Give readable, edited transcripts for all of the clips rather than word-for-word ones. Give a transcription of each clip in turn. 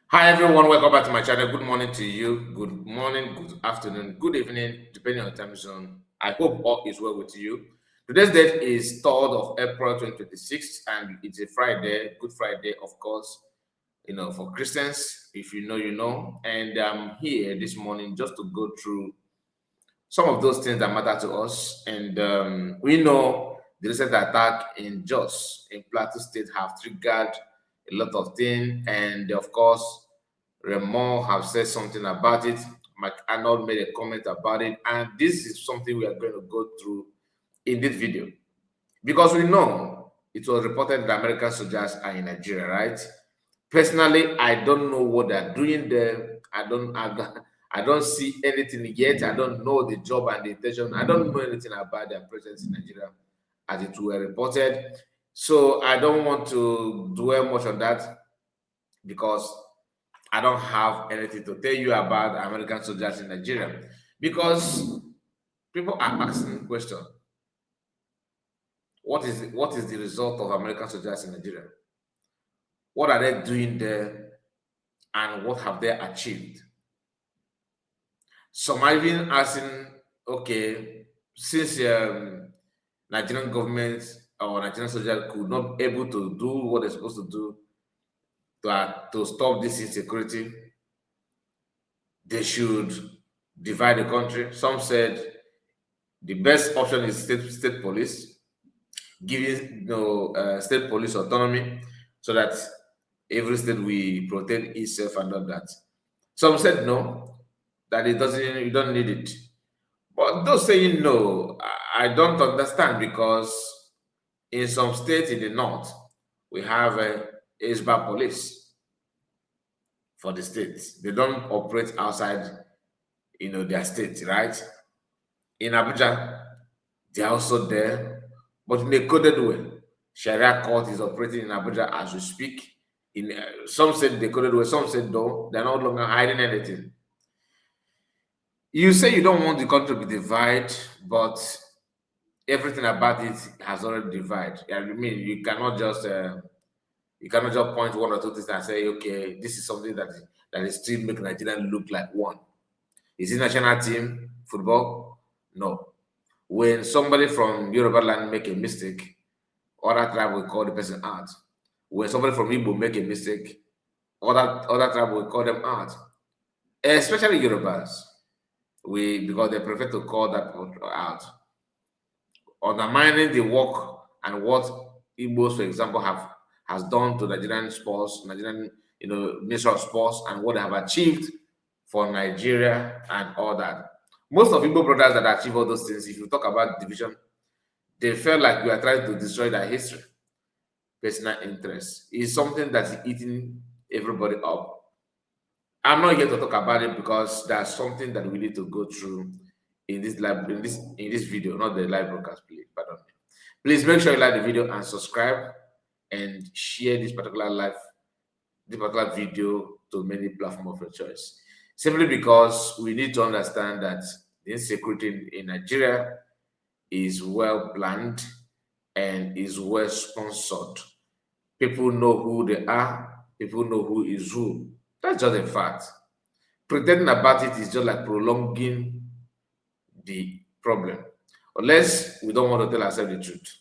Hi everyone, welcome back to my channel. Good morning to you. Good morning, good afternoon, good evening, depending on time zone. I hope all is well with you. Today's date is 3rd of April 2026, and it's a Friday, Good Friday, of course, for Christians. If you know, you know. And I'm here this morning just to go through some of those things that matter to us. And we know the recent attack in Jos, in Plateau State, have triggered a lot of things. And of course, Remo have said something about it. Mike Arnold made a comment about it. And this is something we are going to go through in this video. Because we know it was reported that American soldiers are in Nigeria, right? Personally, I don't know what they're doing there. I don't see anything yet. I don't know the job and the intention. I don't know anything about their presence in Nigeria as it were reported. So I don't want to dwell much on that because I don't have anything to tell you about American soldiers in Nigeria. Because people are asking the question, what is the result of American soldiers in Nigeria? What are they doing there and what have they achieved? Some are even asking, okay, since Nigerian government or Nigerian soldiers could not be able to do what they're supposed to do to stop this insecurity, they should divide the country. Some said the best option is state police, giving state police autonomy so that every state will protect itself and all that. Some said no, that it doesn't, you don't need it. But those saying no, I don't understand because in some states in the north, we have a Isba police for the states. They don't operate outside, their state, right? In Abuja, they are also there, but in a coded way. Sharia court is operating in Abuja as we speak. In some said they coded way, some said no, they're no longer hiding anything. You say you don't want the country to be divided, but everything about it has already divided. I mean, you cannot just point one or two things and say, okay, this is something that is still make Nigeria look like one. Is it national team football? No. When somebody from Yoruba land make a mistake, other tribe will call the person out. When somebody from Igbo make a mistake, other tribe will call them out. Especially Yorubas, because they prefer to call that out, undermining the work and what Igbos, for example, has done to Nigerian sports, Nigerian, Ministry of Sports, and what they have achieved for Nigeria and all that. Most of Igbo brothers that achieve all those things, if you talk about division, they felt like we are trying to destroy their history. Personal interest is something that's eating everybody up. I'm not here to talk about it because that's something that we need to go through in this live in this video, not the live broadcast. Please, pardon me. Please make sure you like the video and subscribe and share this particular video to many platforms of your choice. Simply because we need to understand that the insecurity in Nigeria is well planned and is well sponsored. People know who they are, people know who is who. That's just a fact. Pretending about it is just like prolonging the problem. Unless we don't want to tell ourselves the truth.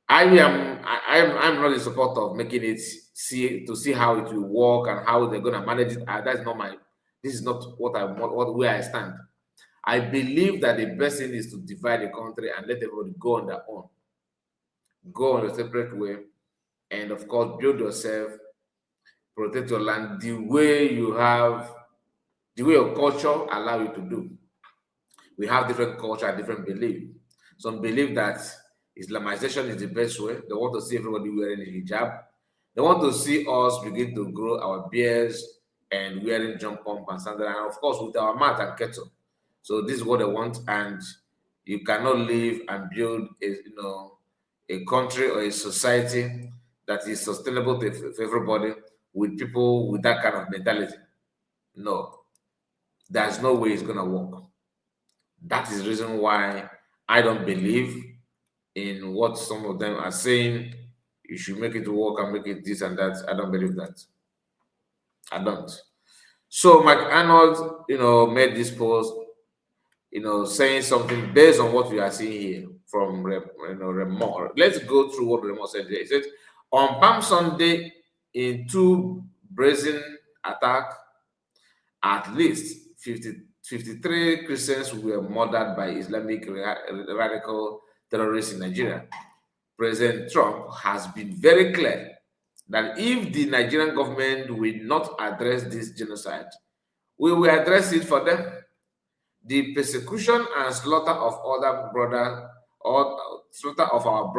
I'm not in support of making it see how it will work and how they're gonna manage it. That's not my this is not what I want, where I stand. I believe that the best thing is to divide the country and let everybody go on their own. Go on a separate way, and of course build yourself, protect your land the way your culture allow you to do. We have different culture and different belief. Some believe that Islamization is the best way. They want to see everybody wearing a hijab. They want to see us begin to grow our beards and wearing jump pump and sandal, and of course with our mat and kettle. So this is what they want, and you cannot live and build a country or a society that is sustainable for everybody with people with that kind of mentality. No, there's no way it's gonna work. That is the reason why I don't believe in what some of them are saying. You should make it work and make it this and that. I don't believe that. I don't. So Mike Arnold, made this post, saying something based on what we are seeing here from Remor. Let's go through what Remor said here. He said, on Palm Sunday, in two brazen attack, at least 53 Christians were murdered by Islamic radical terrorists in Nigeria. President Trump has been very clear that if the Nigerian government will not address this genocide, we will address it for them. The persecution and slaughter of other brother or slaughter of our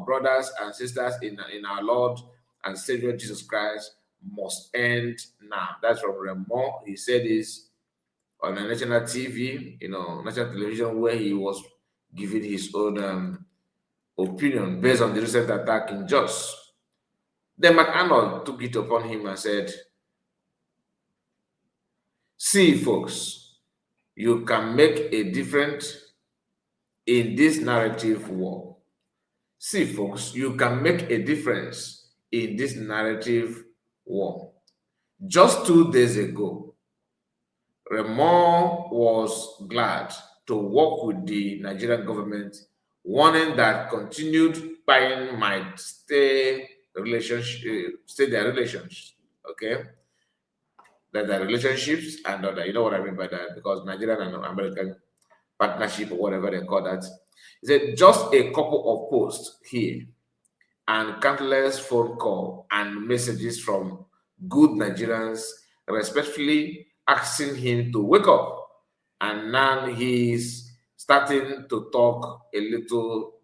brothers and sisters in our Lord and Savior Jesus Christ must end now. That's from Remo. He said this on a national TV, national television, where he was giving his own opinion based on the recent attack in Jos. Then McArnold took it upon him and said, see, folks, you can make a difference in this narrative war. See, folks, you can make a difference in this narrative war. Just 2 days ago, Remo was glad to work with the Nigerian government, warning that continued buying might stay their relations. Okay, that their relationships and you know what I mean by that, because Nigerian and American partnership or whatever they call that. He said just a couple of posts here and countless phone call and messages from good Nigerians respectfully asking him to wake up. And now he's starting to talk a little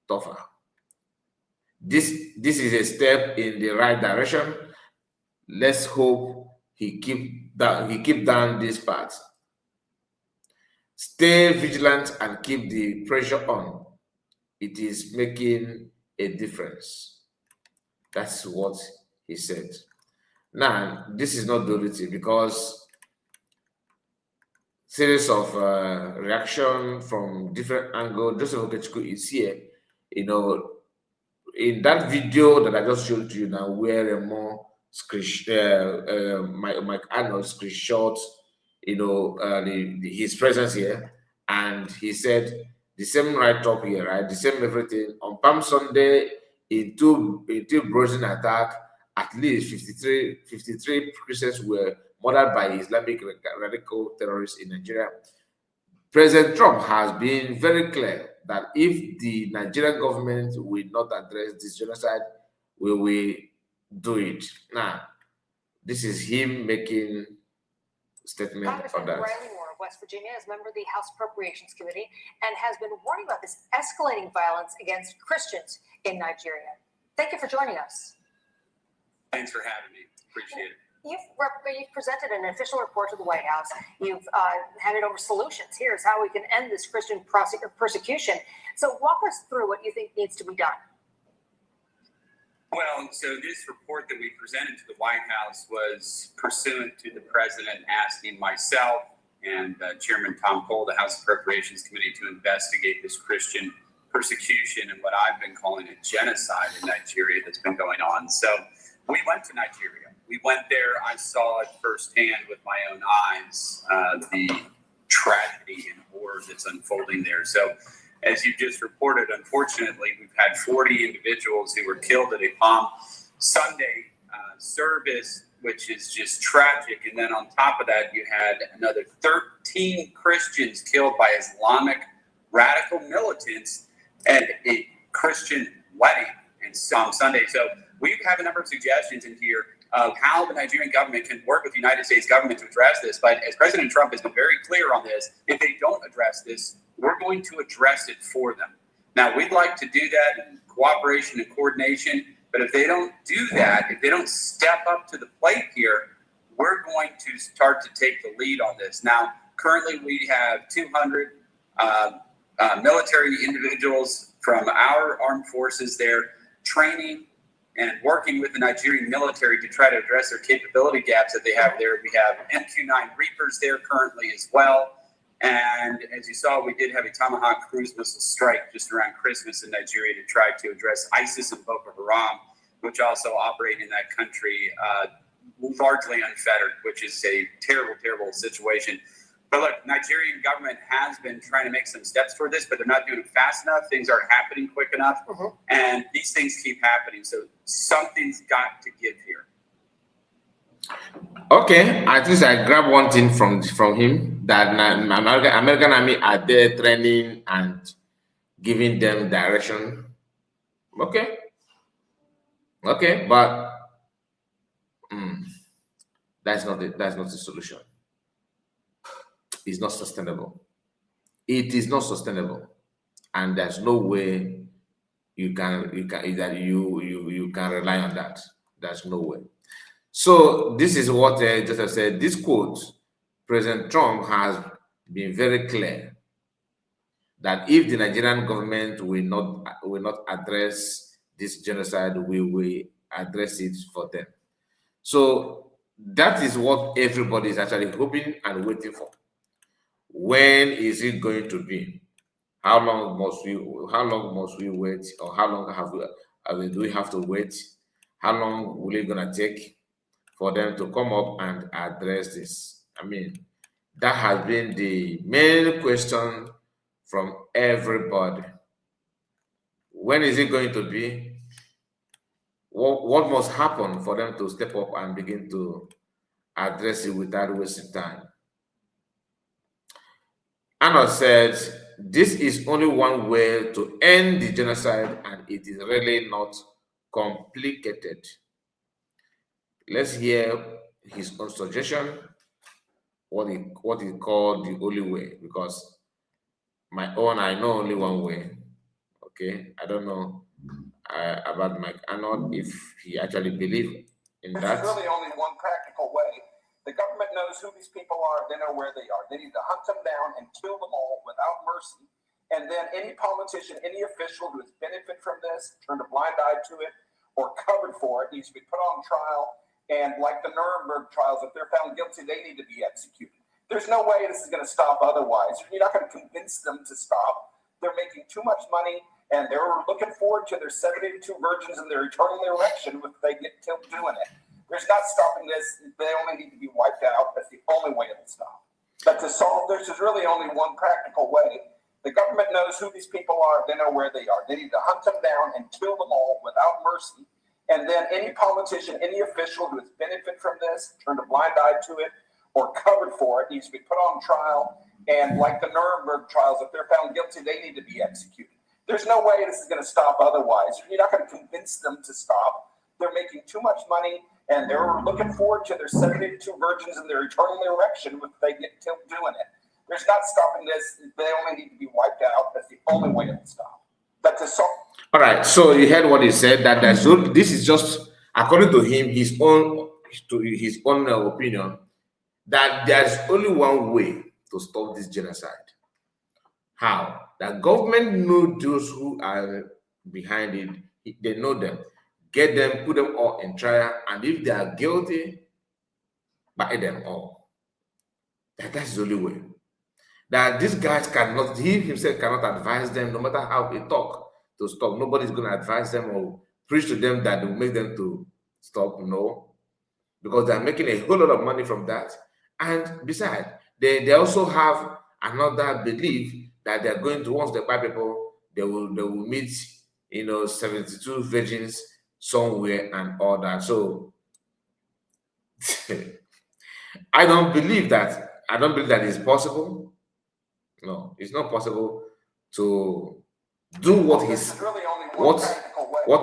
tougher. This is a step in the right direction. Let's hope he keep down this path. Stay vigilant and keep the pressure on. It is making a difference. That's what he said. Now, this is not the only thing, because series of reaction from different angles. Joseph Okechukwu is here, in that video that I just showed to you now, where Mike Arnold screenshot, his presence here, and he said the same right up here, right, the same everything on Palm Sunday in two brazen attack. At least 53 Christians were murdered by Islamic radical terrorists in Nigeria. President Trump has been very clear that if the Nigerian government will not address this genocide, we will do it. Now, this is him making a statement on that. Of West Virginia is a member of the House Appropriations Committee and has been warning about this escalating violence against Christians in Nigeria. Thank you for joining us. Thanks for having me. Appreciate it. You've presented an official report to the White House. You've handed over solutions. Here's how we can end this Christian persecution. So walk us through what you think needs to be done. Well, so this report that we presented to the White House was pursuant to the president asking myself and Chairman Tom Cole, the House Appropriations Committee, to investigate this Christian persecution and what I've been calling a genocide in Nigeria that's been going on. So we went to Nigeria. We went there. I saw it firsthand with my own eyes, the tragedy and horror that's unfolding there. So as you just reported, unfortunately, we've had 40 individuals who were killed at a Palm Sunday service, which is just tragic. And then on top of that, you had another 13 Christians killed by Islamic radical militants at a Christian wedding on Sunday. So we have a number of suggestions in here of how the Nigerian government can work with the United States government to address this. But as President Trump has been very clear on this, if they don't address this, we're going to address it for them. Now, we'd like to do that in cooperation and coordination, but if they don't do that, if they don't step up to the plate here, we're going to start to take the lead on this. Now, currently we have 200 military individuals from our armed forces there training and working with the Nigerian military to try to address their capability gaps that they have there. We have MQ-9 Reapers there currently as well. And as you saw, we did have a Tomahawk cruise missile strike just around Christmas in Nigeria to try to address ISIS and Boko Haram, which also operate in that country largely unfettered, which is a terrible, terrible situation. But look, Nigerian government has been trying to make some steps toward this, but they're not doing it fast enough. Things aren't happening quick enough, and these things keep happening. So something's got to give here. Okay, at least I grab one thing from him, that American army are there training and giving them direction. Okay, but that's not the solution. It's not sustainable. It is not sustainable, and there's no way you can rely on that. There's no way. So this is what Joseph said. This quote, President Trump has been very clear that if the Nigerian government will not address this genocide, we will address it for them. So that is what everybody is actually hoping and waiting for. When is it going to be? How long must we wait, or how long do we have to wait? How long will it gonna take for them to come up and address this? I mean, that has been the main question from everybody. When is it going to be? What must happen for them to step up and begin to address it without wasting time? Anna said, this is only one way to end the genocide, and it is really not complicated. Let's hear his own suggestion, what he called the only way, because my own, I know only one way. Okay, I don't know about Mike Arnold if he actually believes in that. There's really only one practical way. The government knows who these people are. They know where they are. They need to hunt them down and kill them all without mercy. And then any politician, any official who has benefited from this, turned a blind eye to it, or covered for it, needs to be put on trial. And like the Nuremberg trials, if they're found guilty, they need to be executed. There's no way this is going to stop otherwise. You're not going to convince them to stop. They're making too much money, and they're looking forward to their 72 virgins and their eternal erection if they get killed doing it. There's not stopping this. They only need to be wiped out. That's the only way it'll stop. But to solve this, there's really only one practical way. The government knows who these people are. They know where they are. They need to hunt them down and kill them all without mercy. And then any politician, any official who has benefited from this, turned a blind eye to it, or covered for it, needs to be put on trial. And like the Nuremberg trials, if they're found guilty, they need to be executed. There's no way this is going to stop otherwise. You're not going to convince them to stop. They're making too much money, and they're looking forward to their 72 virgins and their eternal erection if they get killed doing it. There's not stopping this. They only need to be wiped out. That's the only way it'll stop. But to solve. All right. So you heard what he said. That this is just according to him, his own opinion. That there's only one way to stop this genocide. How? The government know those who are behind it. They know them. Get them, put them all in trial, and if they are guilty, buy them all. That's the only way. That these guys cannot, he himself cannot advise them, no matter how they talk, to stop. Nobody's going to advise them or preach to them that will make them to stop. No, because they're making a whole lot of money from that. And besides, they also have another belief that they're going to, once they buy people, they will meet, 72 virgins somewhere and all that. So I don't believe that. I don't believe that it's possible. No, it's not possible to do what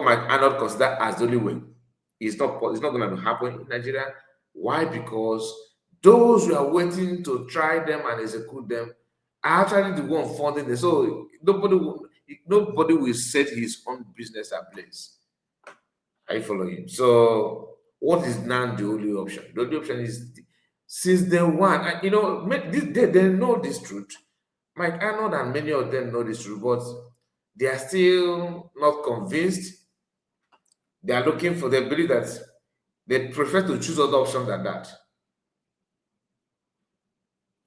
Mike Arnold consider as the only way. It's not going to happen in Nigeria. Why? Because those who are waiting to try them and execute them are actually the one funding them. So nobody will set his own business ablaze. I follow him. So what is now the only option? The only option is, since they want, they know this truth. Mike Arnold and many of them know this truth, but they are still not convinced. They are looking for the belief that they prefer to choose other options than that.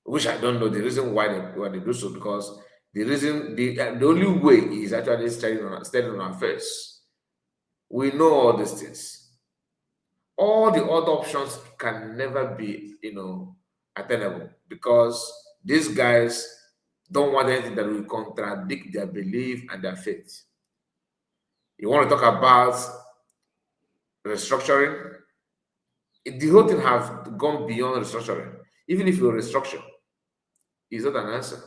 Which I don't know the reason why they do so, because the only way is actually standing on our face. We know all these things. all the other options can never be, attainable, because these guys don't want anything that will contradict their belief and their faith. You want to talk about restructuring? The whole thing has gone beyond restructuring. Even if you restructure, it's not an answer.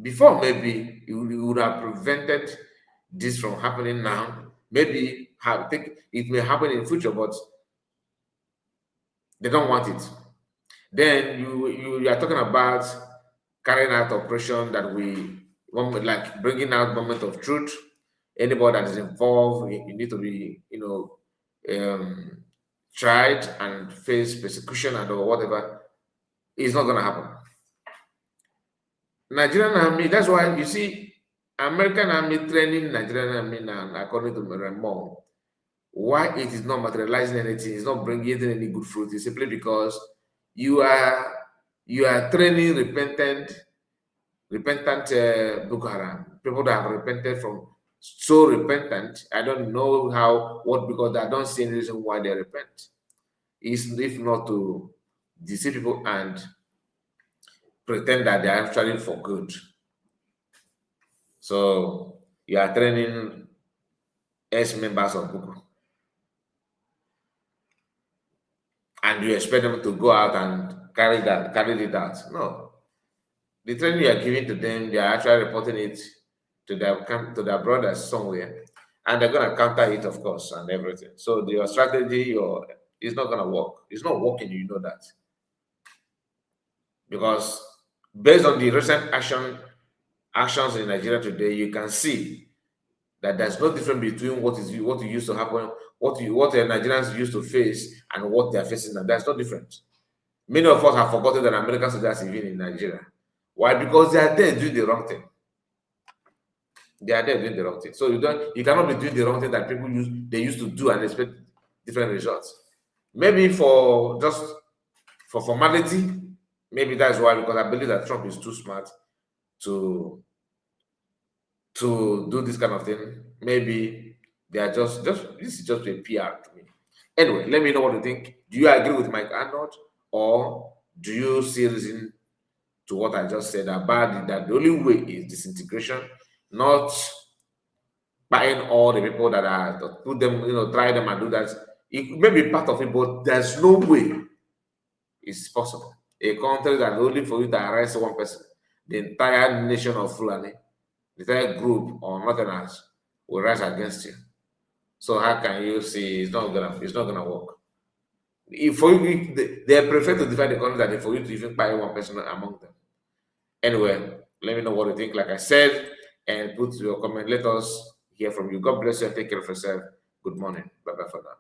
Before, maybe you would have prevented this from happening now. Maybe I think it may happen in the future, but they don't want it. Then you are talking about carrying out operation that we want, like bringing out moment of truth. Anybody that is involved, you need to be, tried and face persecution and or whatever. It's not going to happen. Nigerian army, that's why you see American army training Nigerian army now, according to Ramon. Why it is not materializing anything, it's not bringing any good fruit, is simply because you are training repentant Boko Haram, people that have repented from so repentant. I don't know because I don't see any reason why they repent. Is if not to deceive people and pretend that they are actually for good. So you are training ex-members of Boko, and you expect them to go out and carry it out. No. The training you are giving to them, they are actually reporting it to their brothers somewhere, and they're going to counter it, of course, and everything. So your strategy is not going to work. It's not working, you know that. Because based on the recent actions in Nigeria today, you can see that there's no difference between what used to happen, what Nigerians used to face, and what they are facing now. There's no difference. Many of us have forgotten that American soldiers are even in Nigeria. Why? Because they are there doing the wrong thing. They are there doing the wrong thing. So you cannot be doing the wrong thing that people used to do and expect different results. Maybe for formality, maybe that's why, because I believe that Trump is too smart to do this kind of thing. Maybe they are just this is just a PR to me. Anyway, let me know what you think. Do you agree with Mike Arnold, or do you see reason to what I just said about that the only way is disintegration, not buying all the people that are put them, try them and do that? It may be part of it, but there's no way it's possible. A country that only for you to arrest one person, the entire nation of Fulani, the entire group or nothing else will rise against you. So how can you see it's not gonna work? If for you, they prefer to divide the country than for you to even buy one person among them. Anyway, let me know what you think, like I said, and put your comment. Let us hear from you. God bless you and take care of yourself. Good morning. Bye-bye for now.